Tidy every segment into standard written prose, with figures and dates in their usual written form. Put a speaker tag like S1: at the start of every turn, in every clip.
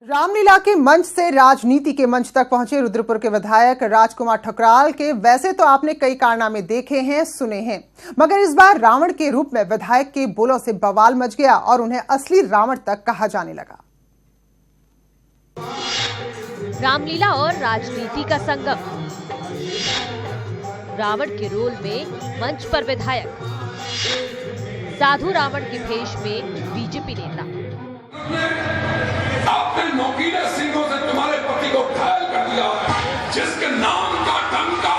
S1: रामलीला के मंच से राजनीति के मंच तक पहुंचे रुद्रपुर के विधायक राजकुमार ठुकराल के वैसे तो आपने कई कारनामे देखे हैं, सुने हैं, मगर इस बार रावण के रूप में विधायक के बोलों से बवाल मच गया और उन्हें असली रावण तक कहा जाने लगा।
S2: रामलीला और राजनीति का संगम, रावण के रोल में मंच पर विधायक, साधु रावण के भेष में बीजेपी नेता।
S3: आपने नोकीले सिंहों से तुम्हारे पति को घायल कर दिया है, जिसके नाम का डंका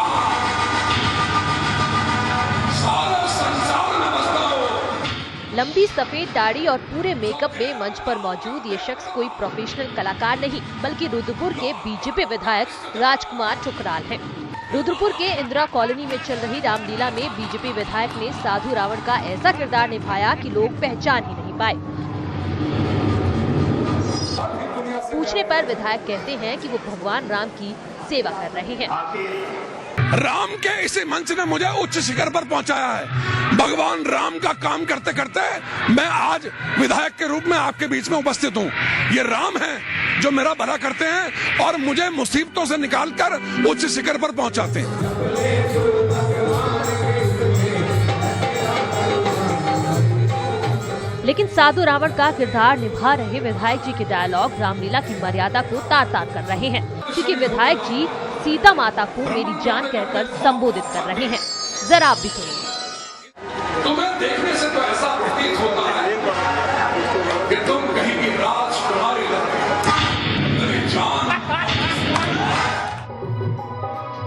S3: सारा संसार में बजता हो।
S2: लंबी सफेद दाढ़ी और पूरे मेकअप में मंच पर मौजूद ये शख्स कोई प्रोफेशनल कलाकार नहीं, बल्कि रुद्रपुर के बीजेपी विधायक राजकुमार ठुकराल हैं। रुद्रपुर के इंदिरा कॉलोनी में चल रही रामलीला में बीजेपी विधायक ने साधु रावण का ऐसा किरदार निभाया कि लोग पहचान ही नहीं पाए। पूछने पर विधायक कहते हैं कि वो भगवान राम की सेवा कर रहे हैं।
S3: राम के इसी मंच ने मुझे उच्च शिखर पर पहुंचाया है। भगवान राम का काम करते करते मैं आज विधायक के रूप में आपके बीच में उपस्थित हूं। ये राम हैं जो मेरा भला करते हैं और मुझे मुसीबतों से निकालकर उच्च शिखर पर पहुंचाते हैं।
S2: लेकिन साधु रावण का किरदार निभा रहे विधायक जी के डायलॉग रामलीला की मर्यादा को तार-तार कर रहे हैं, क्योंकि विधायक जी सीता माता को मेरी जान कहकर संबोधित कर रहे हैं। जरा आप भी सुनिए।
S3: तुम्हें देखने से तो ऐसा प्रतीत होता है कि तुम कहीं की राजकुमारी मेरी जान।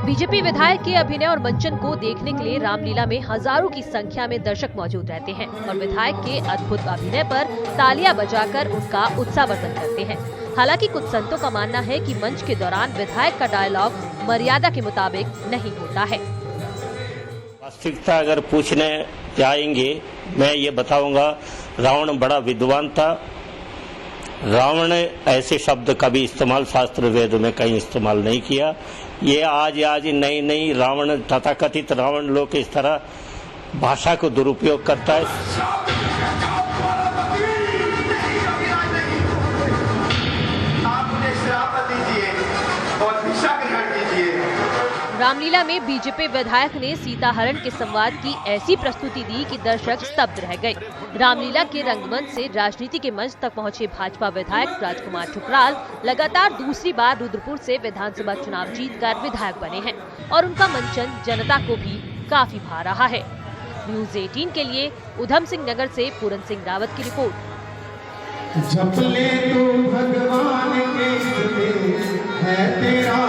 S2: बीजेपी विधायक के अभिनय और मंचन को देखने के लिए रामलीला में हजारों की संख्या में दर्शक मौजूद रहते हैं और विधायक के अद्भुत अभिनय पर तालियां बजाकर उनका उत्साहवर्धन करते हैं। हालांकि कुछ संतों का मानना है कि मंच के दौरान विधायक का डायलॉग मर्यादा के मुताबिक नहीं होता है।
S4: वास्तविकता अगर पूछने जाएंगे, मैं ये बताऊंगा, रावण बड़ा विद्वान था। रावण ने ऐसे शब्द कभी इस्तेमाल शास्त्र वेद में कहीं इस्तेमाल नहीं किया। ये आज नई रावण तथाकथित रावण लोग इस तरह भाषा को दुरुपयोग करता है।
S2: रामलीला में बीजेपी विधायक ने सीता हरण के संवाद की ऐसी प्रस्तुति दी कि दर्शक स्तब्ध रह गए। रामलीला के रंगमंच से राजनीति के मंच तक पहुंचे भाजपा विधायक राजकुमार ठुकराल लगातार दूसरी बार रुद्रपुर से विधानसभा चुनाव जीतकर विधायक बने हैं और उनका मंचन जनता को भी काफी भा रहा है। न्यूज़ 18 के लिए उधम सिंह नगर से पूरन सिंह रावत की रिपोर्ट।
S5: जपले तो भगवान के है तेरा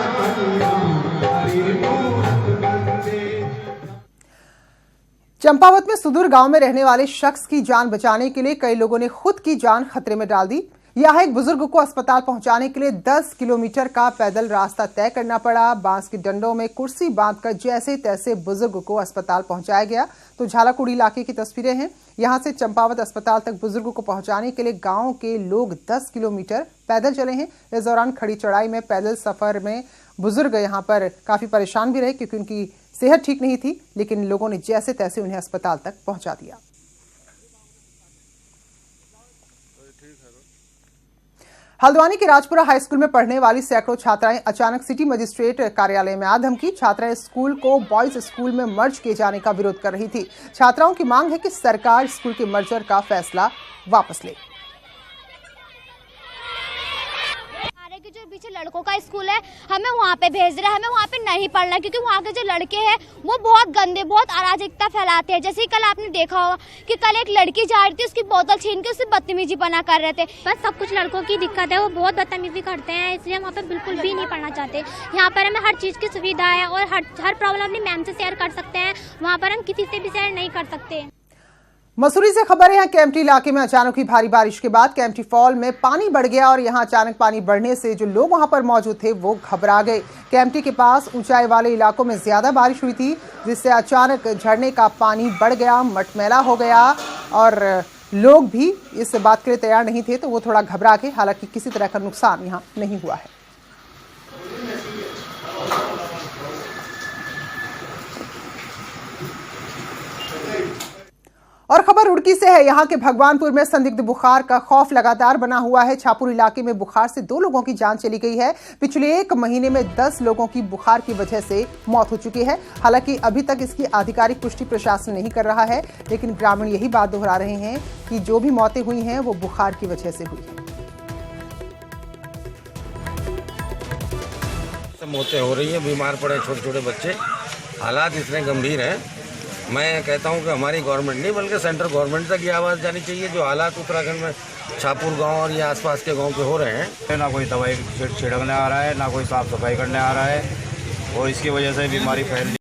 S1: चंपावत में सुदूर गांव में रहने वाले शख्स की जान बचाने के लिए कई लोगों ने खुद की जान खतरे में डाल दी। यहाँ एक बुजुर्ग को अस्पताल पहुंचाने के लिए 10 किलोमीटर का पैदल रास्ता तय करना पड़ा। बांस के डंडों में कुर्सी बांधकर जैसे तैसे बुजुर्ग को अस्पताल पहुंचाया गया। तो झालाकुड़ी इलाके की तस्वीरें हैं। यहां से चंपावत अस्पताल तक बुजुर्ग को पहुंचाने के लिए गांव के लोग 10 किलोमीटर पैदल चले हैं। इस दौरान खड़ी चढ़ाई में पैदल सफर में बुजुर्ग यहां पर काफी परेशान भी रहे, क्योंकि उनकी सेहत ठीक नहीं थी, लेकिन लोगों ने जैसे तैसे उन्हें अस्पताल तक पहुंचा दिया। हल्द्वानी के राजपुरा हाई स्कूल में पढ़ने वाली सैकड़ों छात्राएं अचानक सिटी मजिस्ट्रेट कार्यालय में आ धमकी। छात्राएं स्कूल को बॉयज स्कूल में मर्ज किए जाने का विरोध कर रही थी। छात्राओं की मांग है कि सरकार स्कूल के मर्जर का फैसला वापस ले।
S6: कि जो पीछे लड़कों का स्कूल है हमें वहाँ पे भेज रहे हैं, हमें वहाँ पे नहीं पढ़ना, क्योंकि वहाँ के जो लड़के हैं वो बहुत गंदे, बहुत अराजकता फैलाते हैं। जैसे ही कल आपने देखा होगा कि कल एक लड़की जा रही थी, उसकी बोतल छीन के उससे बदतमीजी बना कर रहे थे।
S7: बस सब कुछ लड़कों की दिक्कत है, वो बहुत बदतमीजी करते हैं, इसलिए हम वहाँ पे बिल्कुल भी नहीं पढ़ना चाहते। यहाँ पर हमें हर चीज़ की सुविधा है और हर प्रॉब्लम अपनी मैम से शेयर कर सकते हैं, वहाँ पर हम किसी से भी शेयर नहीं कर सकते।
S1: मसूरी से खबर है, यहाँ केम्प्टी इलाके में अचानक हुई भारी बारिश के बाद केम्प्टी फॉल में पानी बढ़ गया और यहाँ अचानक पानी बढ़ने से जो लोग वहां पर मौजूद थे वो घबरा गए। केम्प्टी के पास ऊंचाई वाले इलाकों में ज्यादा बारिश हुई थी, जिससे अचानक झरने का पानी बढ़ गया, मटमैला हो गया और लोग भी इस बात के लिए तैयार नहीं थे, तो वो थोड़ा घबरा गए। हालांकि किसी तरह का नुकसान यहाँ नहीं हुआ है। और खबर रुड़की से है। यहाँ के भगवानपुर में संदिग्ध बुखार का खौफ लगातार बना हुआ है। छापुर इलाके में बुखार से 2 लोगों की जान चली गई है। पिछले 1 महीने में 10 लोगों की बुखार की वजह से मौत हो चुकी है। हालांकि अभी तक इसकी आधिकारिक पुष्टि प्रशासन नहीं कर रहा है, लेकिन ग्रामीण यही बात दोहरा रहे हैं कि जो भी मौतें हुई हैं वो बुखार की वजह से हुई है।
S8: मौतें हो रही हैं, बीमार पड़े छोटे छोटे बच्चे, हालात इतने गंभीर हैं। मैं कहता हूं कि हमारी गवर्नमेंट नहीं बल्कि सेंट्रल गवर्नमेंट तक ये आवाज़ जानी चाहिए। जो हालात उत्तराखंड में छापुर गांव और ये आसपास के गांव पे हो रहे हैं,
S9: ना कोई दवाई छिड़कने आ रहा है, ना कोई साफ सफाई करने आ रहा है, और इसकी वजह से बीमारी फैल